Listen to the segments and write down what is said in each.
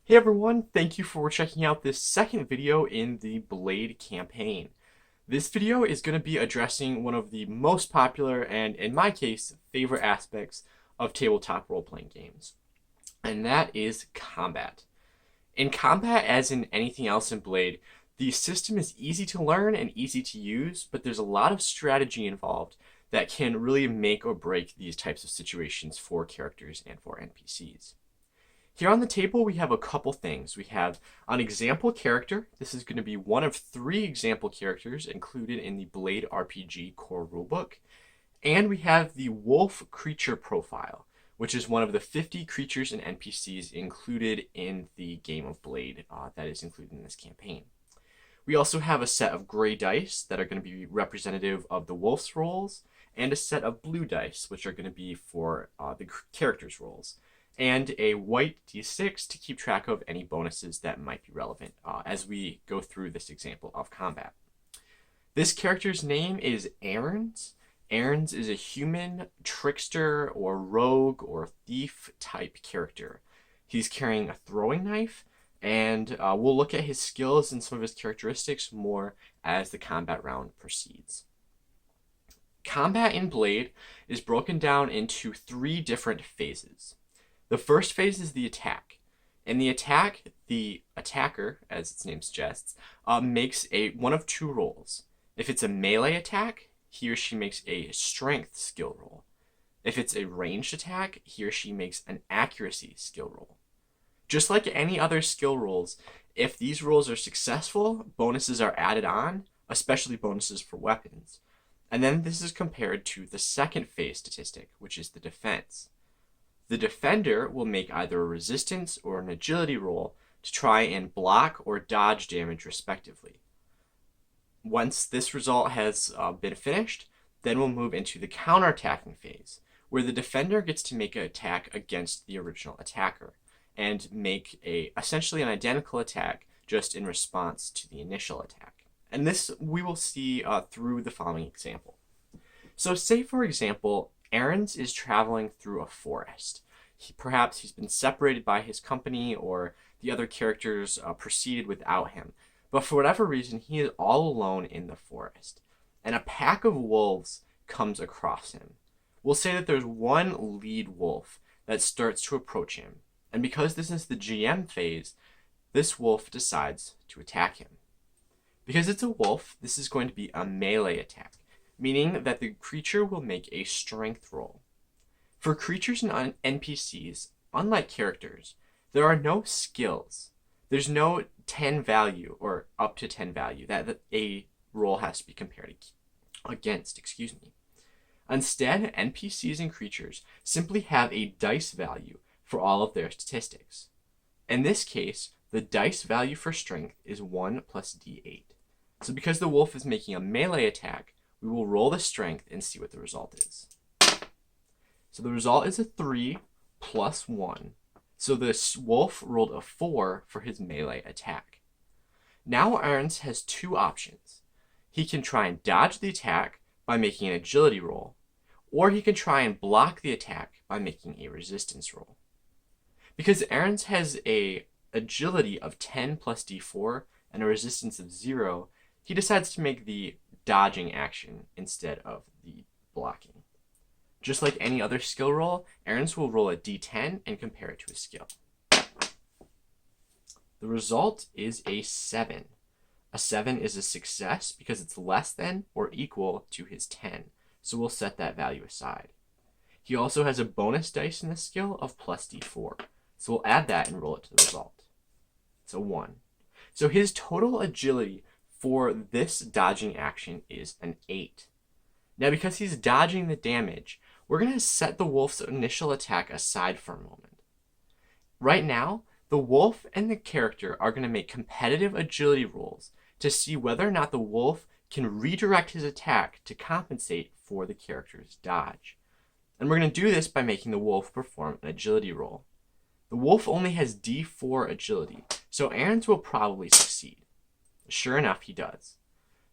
Hey everyone, thank you for checking out this second video in the Blade campaign. This video is going to be addressing one of the most popular and, in my case, favorite aspects of tabletop role-playing games, and that is combat. In combat, as in anything else in Blade, the system is easy to learn and easy to use, but there's a lot of strategy involved that can really make or break these types of situations for characters and for NPCs. Here on the table, we have a couple things. We have an example character. This is going to be one of 3 example characters included in the Blade RPG core rulebook. And we have the wolf creature profile, which is one of the 50 creatures and NPCs included in the game of Blade that is included in this campaign. We also have a set of gray dice that are going to be representative of the wolf's rolls, and a set of blue dice, which are going to be for the character's rolls, and a white d6 to keep track of any bonuses that might be relevant as we go through this example of combat. This character's name is Aarens. Aarens is a human trickster or rogue or thief type character. He's carrying a throwing knife, and we'll look at his skills and some of his characteristics more as the combat round proceeds. Combat in Blade is broken down into 3 different phases. The first phase is the attack. In the attack, the attacker, as its name suggests, makes one of 2 rolls. If it's a melee attack, he or she makes a strength skill roll. If it's a ranged attack, he or she makes an accuracy skill roll. Just like any other skill rolls, if these rolls are successful, bonuses are added on, especially bonuses for weapons. And then this is compared to the second phase statistic, which is the defense. The defender will make either a resistance or an agility roll to try and block or dodge damage respectively. Once this result has been finished, then we'll move into the counterattacking phase, where the defender gets to make an attack against the original attacker and make essentially an identical attack just in response to the initial attack. And this we will see through the following example. So say, for example, Aarens is traveling through a forest. Perhaps he's been separated by his company, or the other characters proceeded without him. But for whatever reason, he is all alone in the forest, and a pack of wolves comes across him. We'll say that there's one lead wolf that starts to approach him, and because this is the GM phase, this wolf decides to attack him. Because it's a wolf, this is going to be a melee attack, meaning that the creature will make a strength roll. For creatures and NPCs, unlike characters, there are no skills. There's no 10 value or up to 10 value that a roll has to be compared against. Instead, NPCs and creatures simply have a dice value for all of their statistics. In this case, the dice value for strength is 1 plus d8. So because the wolf is making a melee attack, we will roll the strength and see what the result is. So the result is a 3 plus 1. So this wolf rolled a 4 for his melee attack. Now Aarens has 2 options. He can try and dodge the attack by making an agility roll, or he can try and block the attack by making a resistance roll. Because Aarens has an agility of 10 plus d4 and a resistance of 0, he decides to make the dodging action instead of the blocking. Just like any other skill roll, Aarens will roll a d10 and compare it to a skill. The result is a 7. A 7 is a success because it's less than or equal to his 10, so we'll set that value aside. He also has a bonus dice in this skill of plus d4, so we'll add that and roll it to the result. It's a 1. So his total agility for this dodging action is an 8. Now because he's dodging the damage, we're going to set the wolf's initial attack aside for a moment. Right now, the wolf and the character are going to make competitive agility rolls to see whether or not the wolf can redirect his attack to compensate for the character's dodge. And we're going to do this by making the wolf perform an agility roll. The wolf only has d4 agility, so Aarens will probably succeed. Sure enough, he does.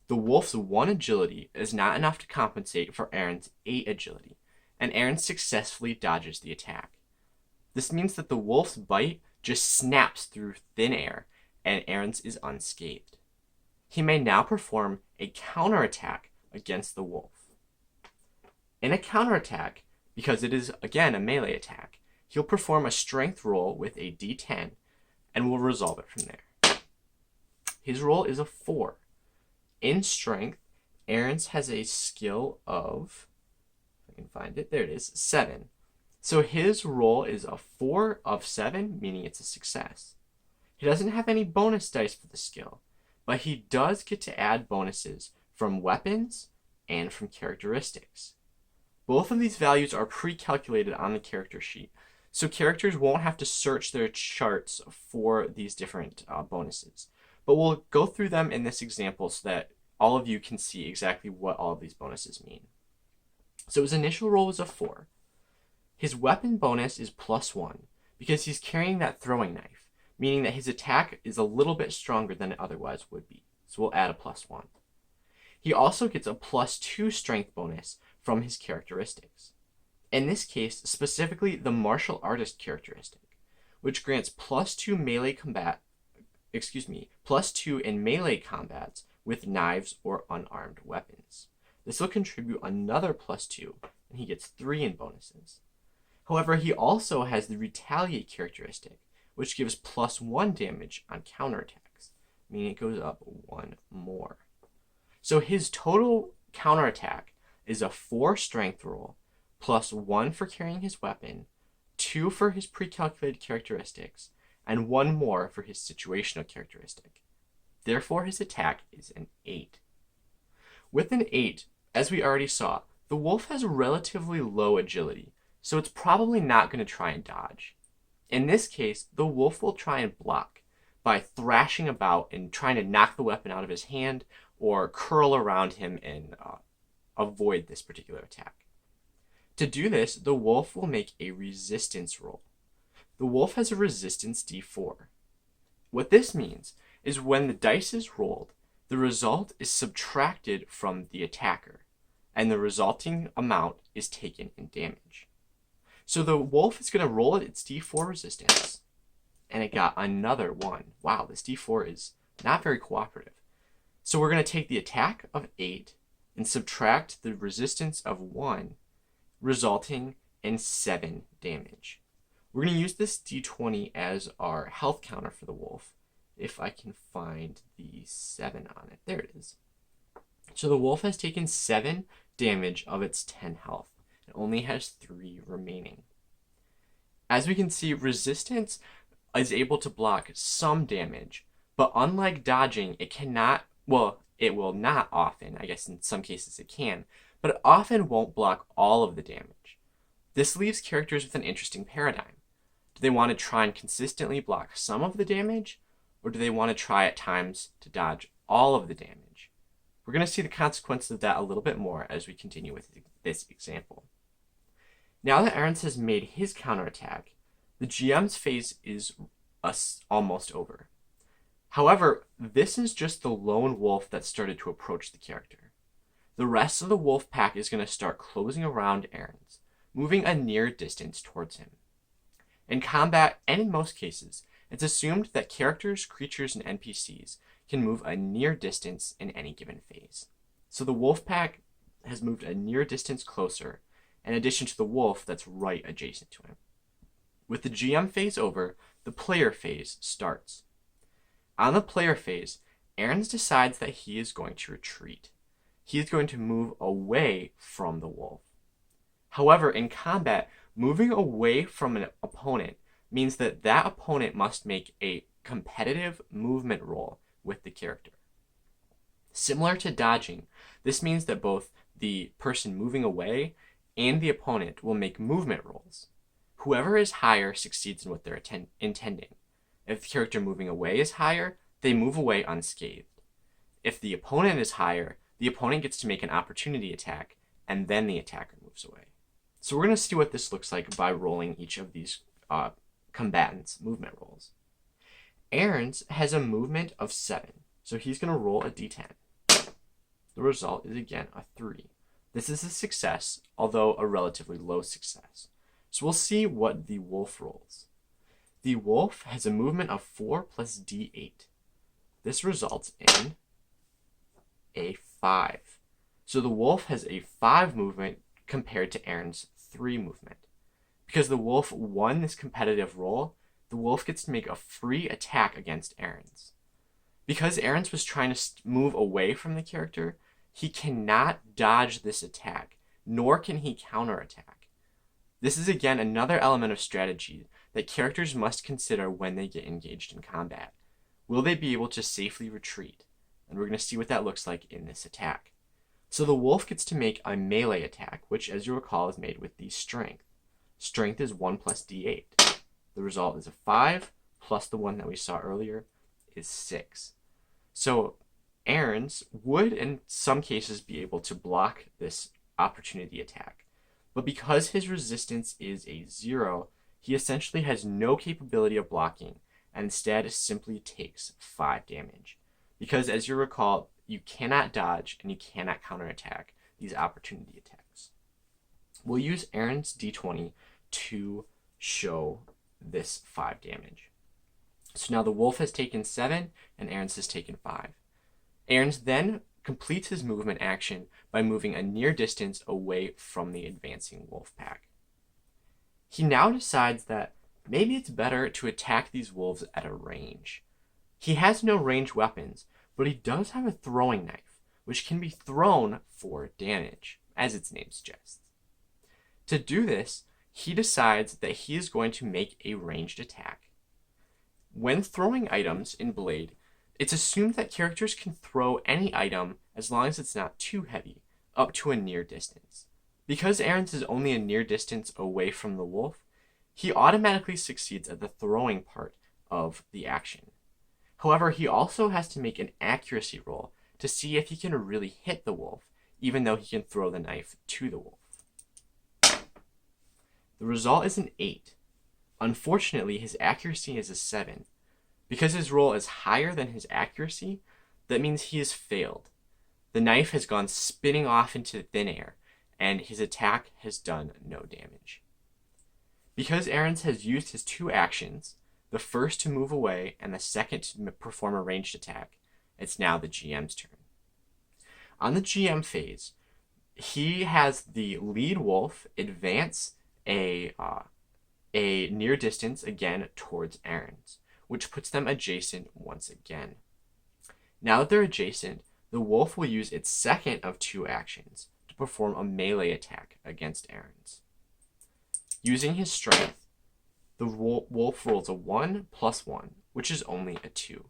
The wolf's 1 agility is not enough to compensate for Aarens' 8 agility, and Aarens successfully dodges the attack. This means that the wolf's bite just snaps through thin air, and Aarens is unscathed. He may now perform a counterattack against the wolf. In a counterattack, because it is again a melee attack, he'll perform a strength roll with a d10 and will resolve it from there. His roll is a 4. In strength, Aarens has a skill of, if I can find it, there it is, 7. So his roll is a 4 of 7, meaning it's a success. He doesn't have any bonus dice for the skill, but he does get to add bonuses from weapons and from characteristics. Both of these values are pre-calculated on the character sheet, so characters won't have to search their charts for these different bonuses. But we'll go through them in this example so that all of you can see exactly what all of these bonuses mean. So his initial roll was a 4. His weapon bonus is +1 because he's carrying that throwing knife, meaning that his attack is a little bit stronger than it otherwise would be. So we'll add a +1. He also gets a +2 strength bonus from his characteristics. In this case, specifically the martial artist characteristic, which grants +2 +2 in melee combats with knives or unarmed weapons. This will contribute another +2, and he gets 3 in bonuses. However, he also has the retaliate characteristic, which gives +1 damage on counterattacks, meaning it goes up 1 more. So his total counterattack is a 4 strength roll, +1 for carrying his weapon, 2 for his pre-calculated characteristics, and 1 more for his situational characteristic. Therefore, his attack is an 8. With an 8, as we already saw, the wolf has relatively low agility, so it's probably not going to try and dodge. In this case, the wolf will try and block by thrashing about and trying to knock the weapon out of his hand or curl around him and avoid this particular attack. To do this, the wolf will make a resistance roll. The wolf has a resistance d4. What this means is when the dice is rolled, the result is subtracted from the attacker, and the resulting amount is taken in damage. So the wolf is going to roll its d4 resistance, and it got another 1. Wow, this d4 is not very cooperative. So we're going to take the attack of 8 and subtract the resistance of 1, resulting in 7 damage. We're going to use this d20 as our health counter for the wolf, if I can find the 7 on it. There it is. So the wolf has taken 7 damage of its 10 health. It only has 3 remaining. As we can see, resistance is able to block some damage, but unlike dodging, it will not often, I guess in some cases it can, but it often won't block all of the damage. This leaves characters with an interesting paradigm. Do they want to try and consistently block some of the damage, or do they want to try at times to dodge all of the damage? We're going to see the consequences of that a little bit more as we continue with this example. Now that Aarens has made his counterattack, the GM's phase is almost over. However, this is just the lone wolf that started to approach the character. The rest of the wolf pack is going to start closing around Aarens, moving a near distance towards him. In combat, and in most cases, it's assumed that characters, creatures, and NPCs can move a near distance in any given phase. So the wolf pack has moved a near distance closer, in addition to the wolf that's right adjacent to him. With the GM phase over, the player phase starts. On the player phase, Aarens decides that he is going to retreat. He is going to move away from the wolf. However, in combat, moving away from an opponent means that that opponent must make a competitive movement roll with the character. Similar to dodging, this means that both the person moving away and the opponent will make movement rolls. Whoever is higher succeeds in what they're intending. If the character moving away is higher, they move away unscathed. If the opponent is higher, the opponent gets to make an opportunity attack, and then the attacker moves away. So we're going to see what this looks like by rolling each of these combatants' movement rolls. Aarens has a movement of 7, so he's going to roll a d10. The result is again a 3. This is a success, although a relatively low success. So we'll see what the wolf rolls. The wolf has a movement of 4 plus d8. This results in a 5. So the wolf has a 5 movement compared to Aaron's 3 movement. Because the wolf won this competitive roll, the wolf gets to make a free attack against Aarens. Because Aarens was trying to move away from the character, he cannot dodge this attack, nor can he counterattack. This is again another element of strategy that characters must consider when they get engaged in combat. Will they be able to safely retreat? And we're going to see what that looks like in this attack. So the wolf gets to make a melee attack, which, as you recall, is made with the strength. Strength is 1 plus d8. The result is a 5, plus the one that we saw earlier is 6. So Aarens would, in some cases, be able to block this opportunity attack. But because his resistance is a 0, he essentially has no capability of blocking, and instead simply takes 5 damage. Because, as you recall, you cannot dodge and you cannot counterattack these opportunity attacks. We'll use Aaron's d20 to show this 5 damage. So now the wolf has taken 7 and Aaron's has taken 5. Aaron's then completes his movement action by moving a near distance away from the advancing wolf pack. He now decides that maybe it's better to attack these wolves at a range. He has no ranged weapons, but he does have a throwing knife, which can be thrown for damage, as its name suggests. To do this, he decides that he is going to make a ranged attack. When throwing items in Blade, it's assumed that characters can throw any item as long as it's not too heavy, up to a near distance. Because Aaron's is only a near distance away from the wolf, he automatically succeeds at the throwing part of the action. However, he also has to make an accuracy roll to see if he can really hit the wolf, even though he can throw the knife to the wolf. The result is an 8. Unfortunately, his accuracy is a 7. Because his roll is higher than his accuracy, that means he has failed. The knife has gone spinning off into thin air, and his attack has done no damage. Because Aarens has used his 2 actions, the first to move away and the second to perform a ranged attack, it's now the GM's turn. On the GM phase, he has the lead wolf advance a near distance again towards Aarens, which puts them adjacent once again. Now that they're adjacent, the wolf will use its second of 2 actions to perform a melee attack against Aarens. Using his strength, the wolf rolls a 1 plus 1, which is only a 2.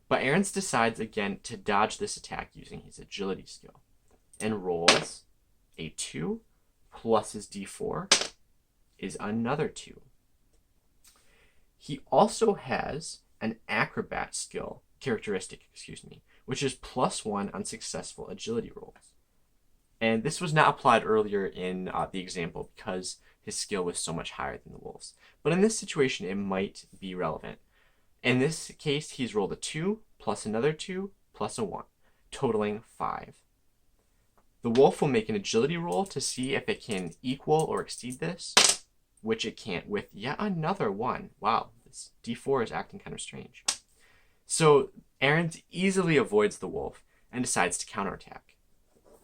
But Aarens decides again to dodge this attack using his agility skill, and rolls a 2 plus his d4 is another 2. He also has an acrobat skill, characteristic, which is plus 1 on successful agility rolls. And this was not applied earlier in the example because his skill was so much higher than the wolf's. But in this situation, it might be relevant. In this case, he's rolled a 2 plus another 2 plus a 1, totaling 5. The wolf will make an agility roll to see if it can equal or exceed this, which it can't with yet another 1. Wow, this d4 is acting kind of strange. So Aarens easily avoids the wolf and decides to counterattack.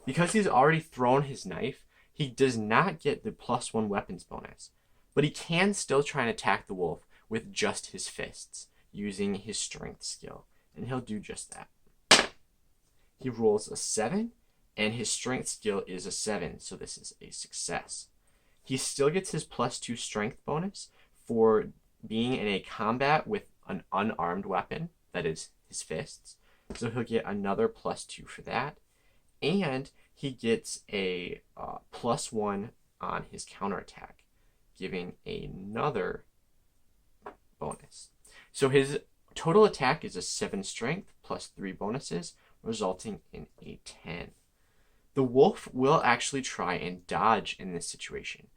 Because he's already thrown his knife, he does not get the plus 1 weapons bonus, but he can still try and attack the wolf with just his fists, using his strength skill, and he'll do just that. He rolls a 7, and his strength skill is a 7, so this is a success. He still gets his plus 2 strength bonus for being in a combat with an unarmed weapon, that is his fists, so he'll get another plus 2 for that, and he gets a plus 1 on his counterattack, giving another bonus. So his total attack is a 7 strength plus 3 bonuses, resulting in a 10. The wolf will actually try and dodge in this situation,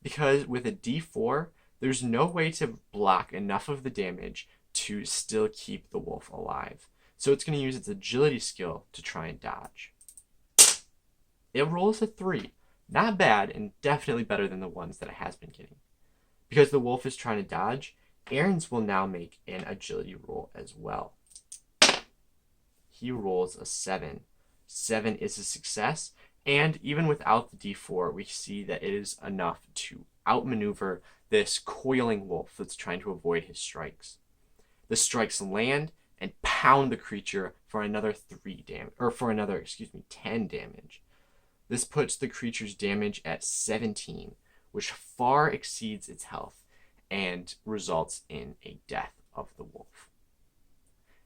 because with a d4, there's no way to block enough of the damage to still keep the wolf alive. So it's going to use its agility skill to try and dodge. It rolls a 3. Not bad, and definitely better than the ones that it has been getting. Because the wolf is trying to dodge, Aarens will now make an agility roll as well. He rolls a 7. 7 is a success, and even without the d4, we see that it is enough to outmaneuver this coiling wolf that's trying to avoid his strikes. The strikes land and pound the creature for another 10 damage. This puts the creature's damage at 17, which far exceeds its health and results in a death of the wolf.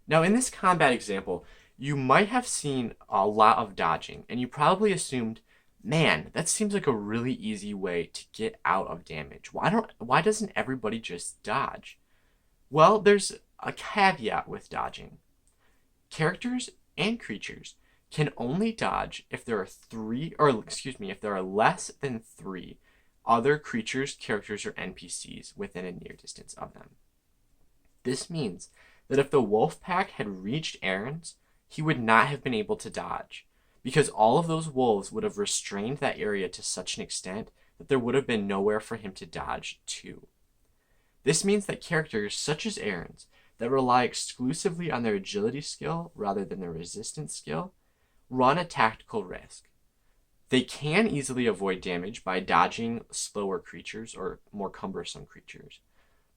Now, in this combat example, you might have seen a lot of dodging, and you probably assumed, man, that seems like a really easy way to get out of damage. Why doesn't everybody just dodge? Well, there's a caveat with dodging. Characters and creatures can only dodge if there are less than 3 other creatures, characters, or NPCs within a near distance of them. This means that if the wolf pack had reached Aarens, he would not have been able to dodge, because all of those wolves would have restrained that area to such an extent that there would have been nowhere for him to dodge to. This means that characters such as Aarens that rely exclusively on their agility skill rather than their resistance skill run a tactical risk. They can easily avoid damage by dodging slower creatures or more cumbersome creatures.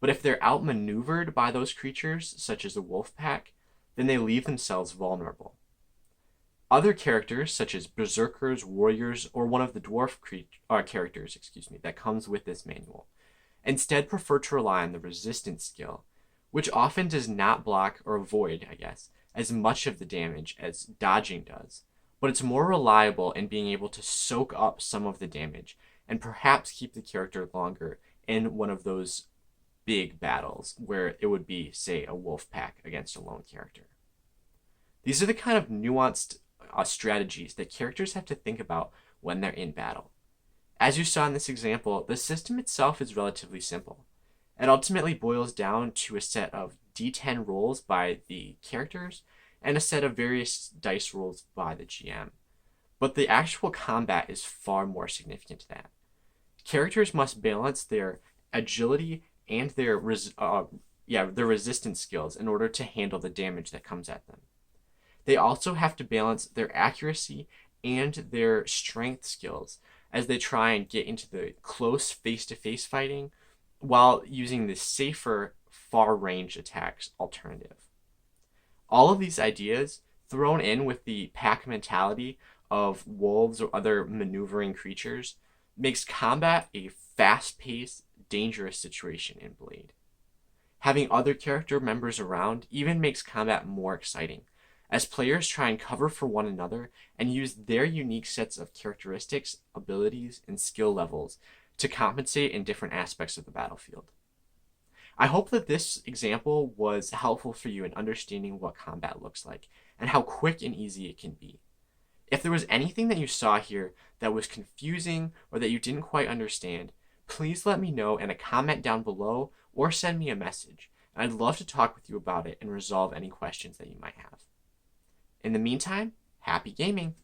But if they're outmaneuvered by those creatures, such as a wolf pack, then they leave themselves vulnerable. Other characters, such as berserkers, warriors, or one of the dwarf characters that comes with this manual, instead prefer to rely on the resistance skill, which often does not block or avoid, as much of the damage as dodging does, but it's more reliable in being able to soak up some of the damage and perhaps keep the character longer in one of those big battles where it would be, say, a wolf pack against a lone character. These are the kind of nuanced strategies that characters have to think about when they're in battle. As you saw in this example, the system itself is relatively simple. It ultimately boils down to a set of d10 rolls by the characters and a set of various dice rolls by the GM. But the actual combat is far more significant to that. Characters must balance their agility and their resistance skills in order to handle the damage that comes at them. They also have to balance their accuracy and their strength skills as they try and get into the close face-to-face fighting while using the safer far-range attacks alternative. All of these ideas, thrown in with the pack mentality of wolves or other maneuvering creatures, makes combat a fast-paced, dangerous situation in Blade. Having other character members around even makes combat more exciting, as players try and cover for one another and use their unique sets of characteristics, abilities, and skill levels to compensate in different aspects of the battlefield. I hope that this example was helpful for you in understanding what combat looks like and how quick and easy it can be. If there was anything that you saw here that was confusing or that you didn't quite understand, please let me know in a comment down below or send me a message. I'd love to talk with you about it and resolve any questions that you might have. In the meantime, happy gaming!